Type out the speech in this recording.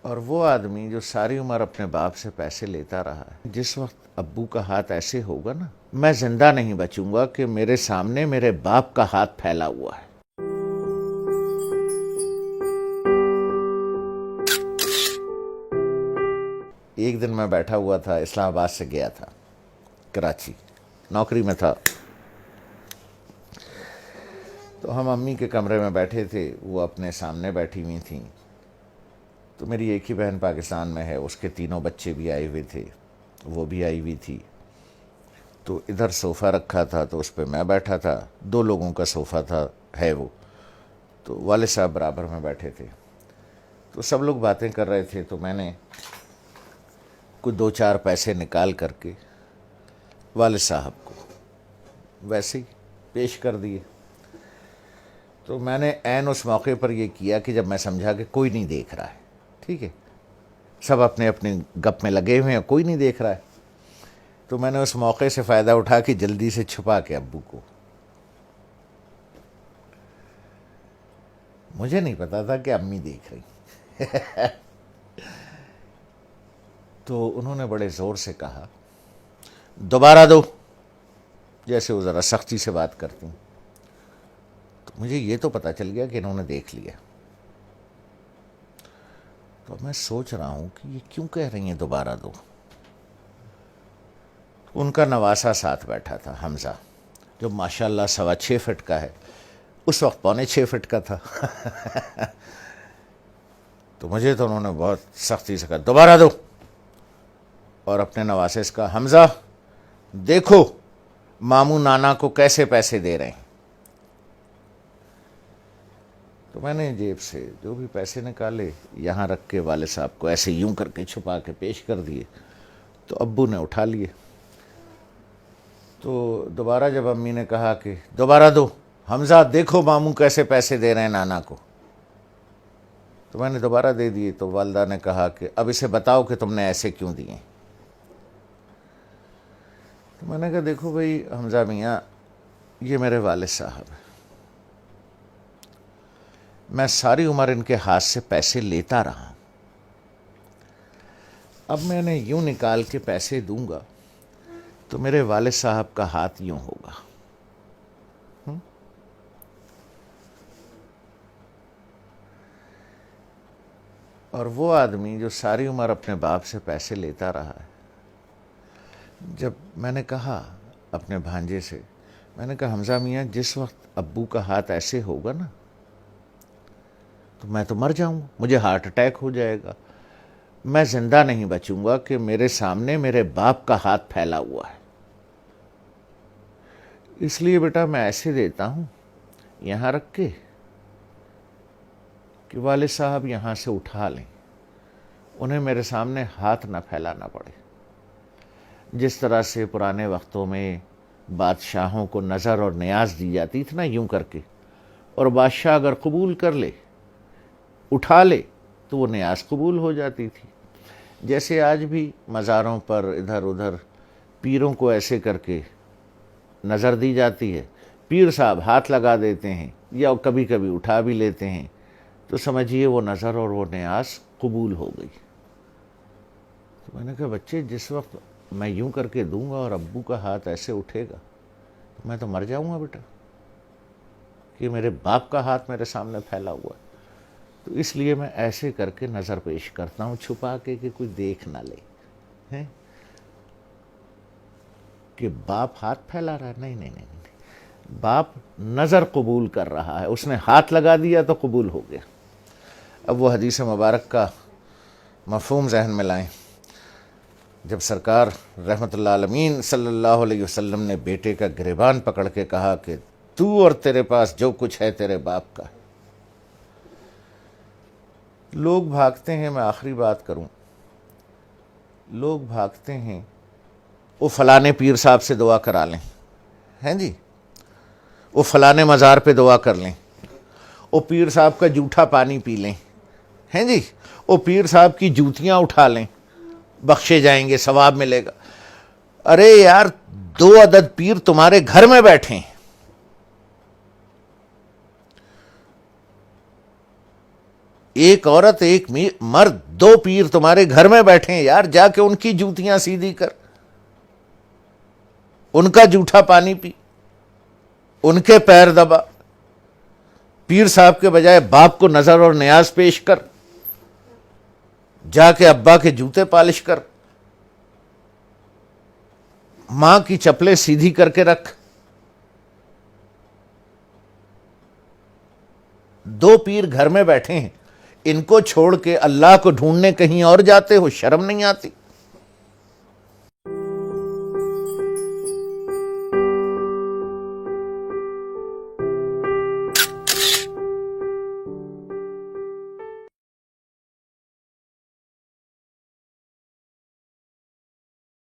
اور وہ آدمی جو ساری عمر اپنے باپ سے پیسے لیتا رہا ہے، جس وقت ابو کا ہاتھ ایسے ہوگا نا، میں زندہ نہیں بچوں گا کہ میرے سامنے میرے باپ کا ہاتھ پھیلا ہوا ہے۔ ایک دن میں بیٹھا ہوا تھا، اسلام آباد سے گیا تھا کراچی، نوکری میں تھا، تو ہم امی کے کمرے میں بیٹھے تھے، وہ اپنے سامنے بیٹھی ہوئی تھیں، تو میری ایک ہی بہن پاکستان میں ہے، اس کے تینوں بچے بھی آئے ہوئے تھے، وہ بھی آئی ہوئی تھی، تو ادھر صوفہ رکھا تھا تو اس پہ میں بیٹھا تھا، 2 لوگوں کا صوفہ تھا ہے وہ، تو والد صاحب برابر میں بیٹھے تھے، تو سب لوگ باتیں کر رہے تھے، تو میں نے کچھ 2-4 پیسے نکال کر کے والد صاحب کو ویسے ہی پیش کر دیے۔ تو میں نے عین اس موقع پر یہ کیا کہ جب میں سمجھا کہ کوئی نہیں دیکھ رہا ہے، ٹھیک ہے، سب اپنے اپنے گپ میں لگے ہوئے ہیں، کوئی نہیں دیکھ رہا ہے، تو میں نے اس موقع سے فائدہ اٹھا کے جلدی سے چھپا کے ابو کو، مجھے نہیں پتا تھا کہ امی دیکھ رہی، تو انہوں نے بڑے زور سے کہا دوبارہ دو، جیسے وہ ذرا سختی سے بات کرتی ہیں، تو مجھے یہ تو پتا چل گیا کہ انہوں نے دیکھ لیا، تو میں سوچ رہا ہوں کہ یہ کیوں کہہ رہی ہیں دوبارہ دو۔ ان کا نواسا ساتھ بیٹھا تھا، حمزہ، جو ماشاءاللہ 6.25 فٹ کا ہے، اس وقت 6.25 فٹ کا تھا، تو مجھے تو انہوں نے بہت سختی سے کہا دوبارہ دو، اور اپنے نواسے سے کہا حمزہ دیکھو ماموں نانا کو کیسے پیسے دے رہے ہیں۔ تو میں نے جیب سے جو بھی پیسے نکالے یہاں رکھ کے والد صاحب کو ایسے یوں کر کے چھپا کے پیش کر دیے، تو ابو نے اٹھا لیے، تو دوبارہ جب امی نے کہا کہ دوبارہ دو، حمزہ دیکھو ماموں کیسے پیسے دے رہے ہیں نانا کو، تو میں نے دوبارہ دے دیے، تو والدہ نے کہا کہ اب اسے بتاؤ کہ تم نے ایسے کیوں دیے۔ تو میں نے کہا دیکھو بھائی حمزہ میاں، یہ میرے والد صاحب ہیں، میں ساری عمر ان کے ہاتھ سے پیسے لیتا رہا ہوں، اب میں نے یوں نکال کے پیسے دوں گا تو میرے والد صاحب کا ہاتھ یوں ہوگا، اور وہ آدمی جو ساری عمر اپنے باپ سے پیسے لیتا رہا ہے، جب میں نے کہا اپنے بھانجے سے، میں نے کہا حمزہ میاں جس وقت ابو کا ہاتھ ایسے ہوگا نا تو میں تو مر جاؤں گا، مجھے ہارٹ اٹیک ہو جائے گا، میں زندہ نہیں بچوں گا کہ میرے سامنے میرے باپ کا ہاتھ پھیلا ہوا ہے، اس لیے بیٹا میں ایسے دیتا ہوں یہاں رکھ کے کہ والد صاحب یہاں سے اٹھا لیں، انہیں میرے سامنے ہاتھ نہ پھیلانا پڑے، جس طرح سے پرانے وقتوں میں بادشاہوں کو نظر اور نیاز دی جاتی تھی نا یوں کر کے، اور بادشاہ اگر قبول کر لے اٹھا لے تو وہ نیاز قبول ہو جاتی تھی، جیسے آج بھی مزاروں پر ادھر ادھر پیروں کو ایسے کر کے نظر دی جاتی ہے، پیر صاحب ہاتھ لگا دیتے ہیں یا کبھی کبھی اٹھا بھی لیتے ہیں، تو سمجھیے وہ نظر اور وہ نیاز قبول ہو گئی۔ تو میں نے کہا بچے جس وقت میں یوں کر کے دوں گا اور ابو کا ہاتھ ایسے اٹھے گا تو میں تو مر جاؤں گا بیٹا، کہ میرے باپ کا ہاتھ میرے سامنے پھیلا ہوا ہے، تو اس لیے میں ایسے کر کے نظر پیش کرتا ہوں چھپا کے کہ کوئی دیکھ نہ لے ہیں کہ باپ ہاتھ پھیلا رہا ہے، نہیں نہیں نہیں نہیں، باپ نظر قبول کر رہا ہے، اس نے ہاتھ لگا دیا تو قبول ہو گیا۔ اب وہ حدیث مبارک کا مفہوم ذہن میں لائیں، جب سرکار رحمت اللہ عالمین صلی اللہ علیہ وسلم نے بیٹے کا گریبان پکڑ کے کہا کہ تو اور تیرے پاس جو کچھ ہے تیرے باپ کا، لوگ بھاگتے ہیں، میں آخری بات کروں، لوگ بھاگتے ہیں وہ فلانے پیر صاحب سے دعا کرا لیں، ہیں جی، وہ فلانے مزار پہ دعا کر لیں، وہ پیر صاحب کا جھوٹا پانی پی لیں، ہیں جی، وہ پیر صاحب کی جوتیاں اٹھا لیں، بخشے جائیں گے، ثواب ملے گا۔ ارے یار 2 عدد پیر تمہارے گھر میں بیٹھے ہیں، ایک عورت ایک مرد دو پیر تمہارے گھر میں بیٹھے ہیں یار، جا کے ان کی جوتیاں سیدھی کر، ان کا جھوٹا پانی پی، ان کے پیر دبا، پیر صاحب کے بجائے باپ کو نظر اور نیاز پیش کر، جا کے ابا کے جوتے پالش کر، ماں کی چپلیں سیدھی کر کے رکھ۔ دو پیر گھر میں بیٹھے ہیں، ان کو چھوڑ کے اللہ کو ڈھونڈنے کہیں اور جاتے ہو، شرم نہیں آتی؟